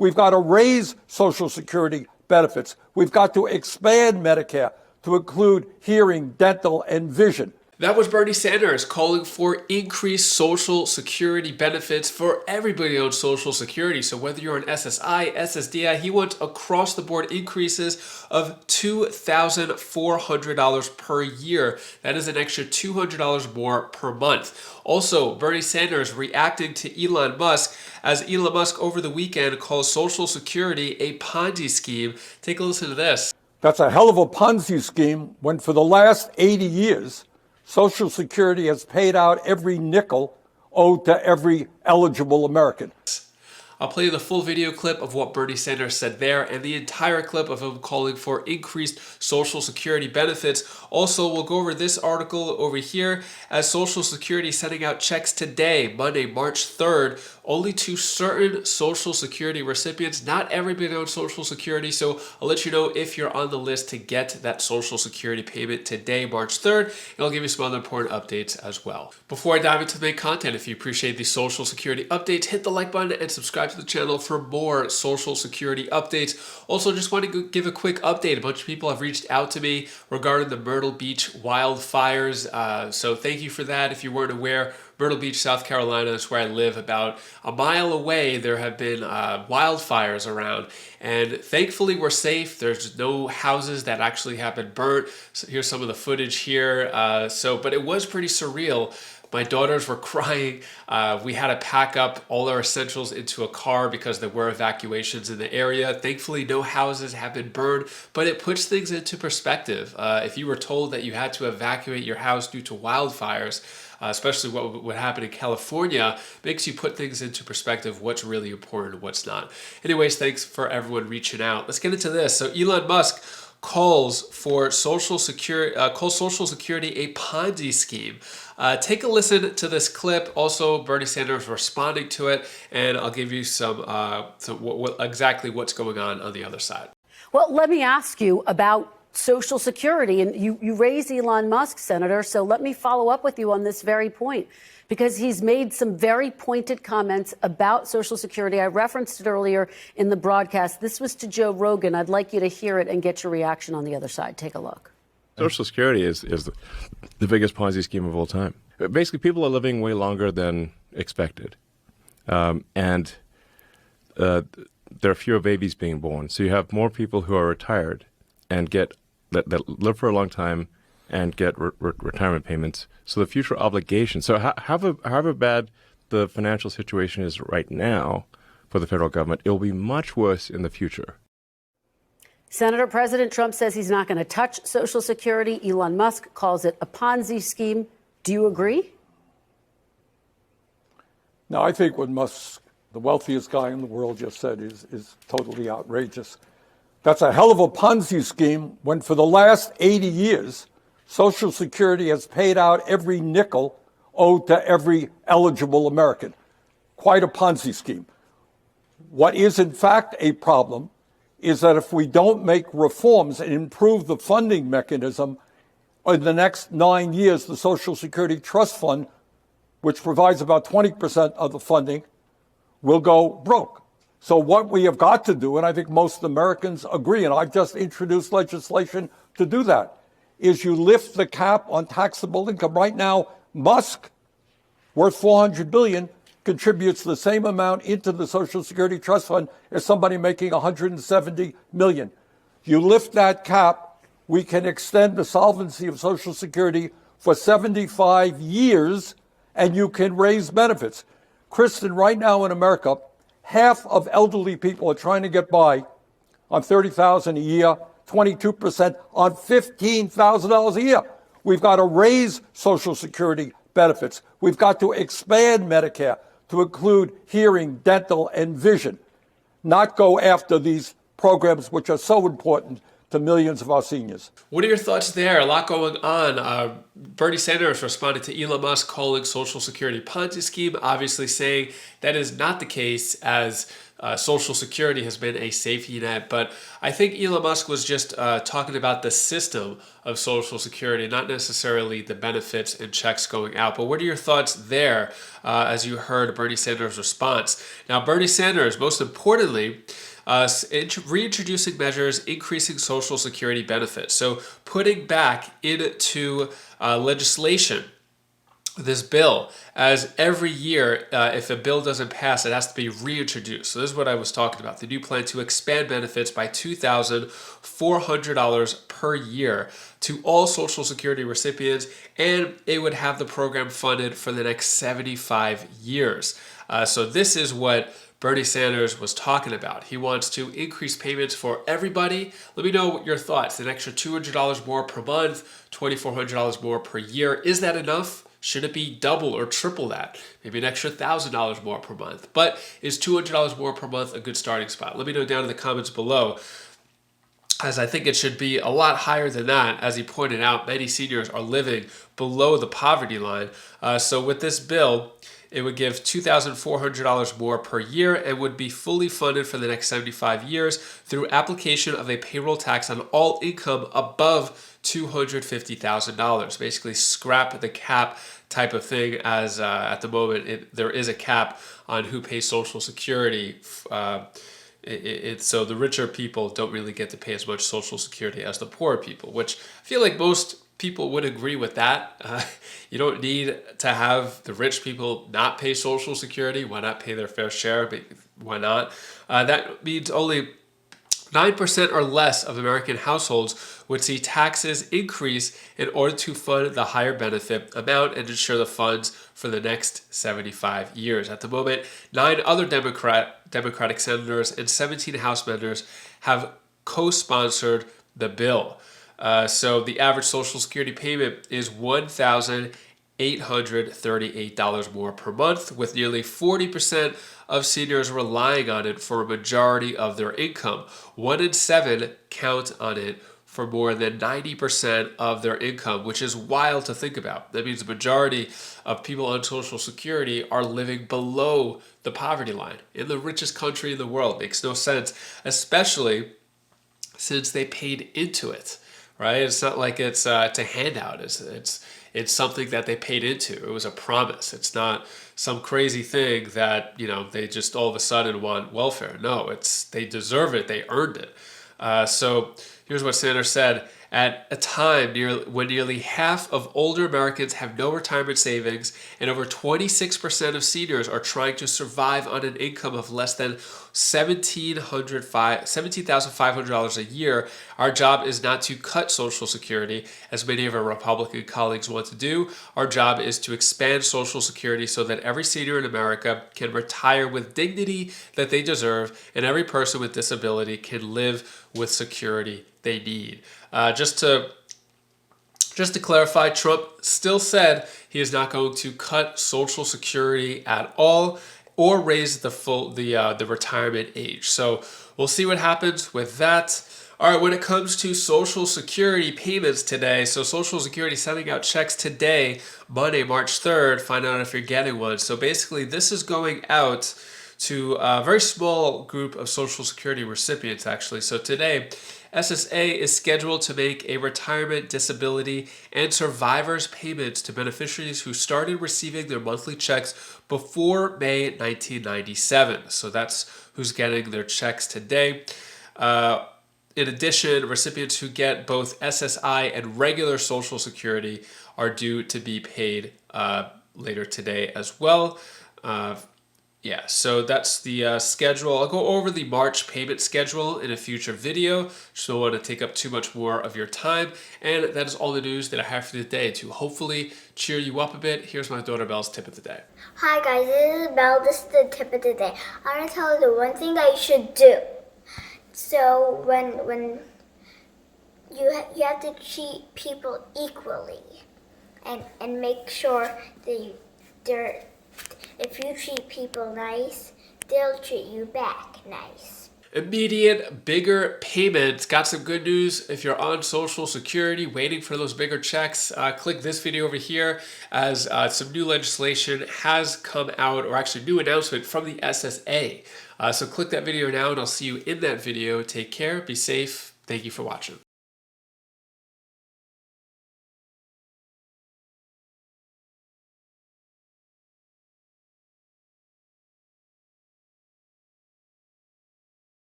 We've got to raise Social Security benefits. We've got to expand Medicare to include hearing, dental, and vision. That was Bernie Sanders calling for increased Social Security benefits for everybody on Social Security. So whether you're on SSI, SSDI, he wants across-the-board increases of $2,400 per year. That is an extra $200 more per month. Also, Bernie Sanders reacting to Elon Musk as Elon Musk over the weekend calls Social Security a Ponzi scheme. Take a listen to this. That's a hell of a Ponzi scheme when for the last 80 years, Social Security has paid out every nickel owed to every eligible American. I'll play you the full video clip of what Bernie Sanders said there and the entire clip of him calling for increased Social Security benefits. Also, we'll go over this article over here as Social Security sending out checks today, Monday, March 3rd, only to certain Social Security recipients, not everybody on Social Security. So I'll let you know if you're on the list to get that Social Security payment today, March 3rd, and I'll give you some other important updates as well. Before I dive into the main content, if you appreciate these Social Security updates, hit the like button and subscribe to the channel for more Social Security updates. Also, just want to give a quick update. A bunch of people have reached out to me regarding the Myrtle Beach wildfires. So thank you for that. If you weren't aware, Myrtle Beach, South Carolina is where I live. About a mile away, there have been wildfires around. And thankfully, we're safe. There's no houses that actually have been burnt. So here's some of the footage here. But it was pretty surreal. My daughters were crying. We had to pack up all our essentials into a car because there were evacuations in the area. Thankfully, no houses have been burned, but it puts things into perspective. If you were told that you had to evacuate your house due to wildfires, especially what would happen in California, makes you put things into perspective, what's really important and what's not. Anyways, thanks for everyone reaching out. Let's get into this. So Elon Musk calls Social Security a Ponzi scheme. Take a listen to this clip. Also, Bernie Sanders responding to it, and I'll give you exactly what's going on the other side. Well, let me ask you about Social Security, and you raised Elon Musk, Senator, so let me follow up with you on this very point, because he's made some very pointed comments about Social Security. I referenced it earlier in the broadcast. This was to Joe Rogan. I'd like you to hear it and get your reaction on the other side. Take a look. Social Security is the biggest Ponzi scheme of all time. Basically, people are living way longer than expected. And there are fewer babies being born. So you have more people who are retired and that live for a long time and get retirement payments. So the future obligations. So however bad the financial situation is right now for the federal government, it will be much worse in the future. Senator, President Trump says he's not going to touch Social Security. Elon Musk calls it a Ponzi scheme. Do you agree? No, I think what Musk, the wealthiest guy in the world, just said is totally outrageous. That's a hell of a Ponzi scheme when for the last 80 years, Social Security has paid out every nickel owed to every eligible American. Quite a Ponzi scheme. What is in fact a problem is that if we don't make reforms and improve the funding mechanism, in the next 9 years, the Social Security Trust Fund, which provides about 20% of the funding, will go broke. So what we have got to do, and I think most Americans agree, and I've just introduced legislation to do that, is you lift the cap on taxable income. Right now, Musk, worth $400 billion, contributes the same amount into the Social Security Trust Fund as somebody making $170 million. You lift that cap, we can extend the solvency of Social Security for 75 years, and you can raise benefits. Kristen, right now in America, half of elderly people are trying to get by on $30,000 a year, 22% on $15,000 a year. We've got to raise Social Security benefits. We've got to expand Medicare to include hearing, dental, and vision, not go after these programs which are so important to millions of our seniors. What are your thoughts there? A lot going on. Bernie Sanders responded to Elon Musk calling Social Security Ponzi scheme, obviously saying that is not the case, as Social Security has been a safety net. But I think Elon Musk was just talking about the system of Social Security, not necessarily the benefits and checks going out. But what are your thoughts there as you heard Bernie Sanders' response? Now, Bernie Sanders, most importantly, reintroducing measures increasing Social Security benefits. So putting back into legislation this bill, as every year, if a bill doesn't pass, it has to be reintroduced. So this is what I was talking about. They do plan to expand benefits by $2,400 per year to all Social Security recipients, and it would have the program funded for the next 75 years. So this is what Bernie Sanders was talking about. He wants to increase payments for everybody. Let me know what your thoughts. An extra $200 more per month, $2,400 more per year. Is that enough? Should it be double or triple that? Maybe an extra $1,000 more per month. But is $200 more per month a good starting spot? Let me know down in the comments below, as I think it should be a lot higher than that. As he pointed out, many seniors are living below the poverty line. So with this bill, it would give $2,400 more per year and would be fully funded for the next 75 years through application of a payroll tax on all income above $250,000. Basically scrap the cap type of thing, as at the moment there is a cap on who pays Social Security. So the richer people don't really get to pay as much Social Security as the poorer people, which I feel like most people would agree with that. You don't need to have the rich people not pay Social Security. Why not pay their fair share? Why not? That means only 9% or less of American households would see taxes increase in order to fund the higher benefit amount and ensure the funds for the next 75 years. At the moment, 9 other Democratic senators and 17 House members have co-sponsored the bill. So the average Social Security payment is $1,838 more per month, with nearly 40% of seniors relying on it for a majority of their income. 1 in 7 count on it for more than 90% of their income, which is wild to think about. That means the majority of people on Social Security are living below the poverty line in the richest country in the world. Makes no sense, especially since they paid into it. Right? It's not like it's a handout. It's something that they paid into. It was a promise. It's not some crazy thing that, they just all of a sudden want welfare. No, they deserve it. They earned it. So here's what Sanders said. At a time when nearly half of older Americans have no retirement savings and over 26% of seniors are trying to survive on an income of less than $17,500 a year, our job is not to cut Social Security, as many of our Republican colleagues want to do. Our job is to expand Social Security so that every senior in America can retire with dignity that they deserve, and every person with disability can live with security they need. Just to clarify, Trump still said he is not going to cut Social Security at all or raise the retirement age. So we'll see what happens with that. All right, when it comes to Social Security payments today, so Social Security sending out checks today, Monday, March 3rd, find out if you're getting one. So basically, this is going out to a very small group of Social Security recipients, actually. So today, SSA is scheduled to make a retirement, disability, and survivors payments to beneficiaries who started receiving their monthly checks before May 1997. So that's who's getting their checks today. In addition, recipients who get both SSI and regular Social Security are due to be paid later today as well. So that's the schedule. I'll go over the March payment schedule in a future video. Just don't want to take up too much more of your time. And that is all the news that I have for today to hopefully cheer you up a bit. Here's my daughter Belle's tip of the day. Hi guys, this is Belle. This is the tip of the day. I want to tell you the one thing that you should do. So when you have to treat people equally, and make sure that if you treat people nice, they'll treat you back nice. Immediate, bigger payments. Got some good news if you're on Social Security waiting for those bigger checks. Click this video over here as some new legislation has come out, or actually new announcement from the SSA. So click that video now and I'll see you in that video. Take care, be safe. Thank you for watching.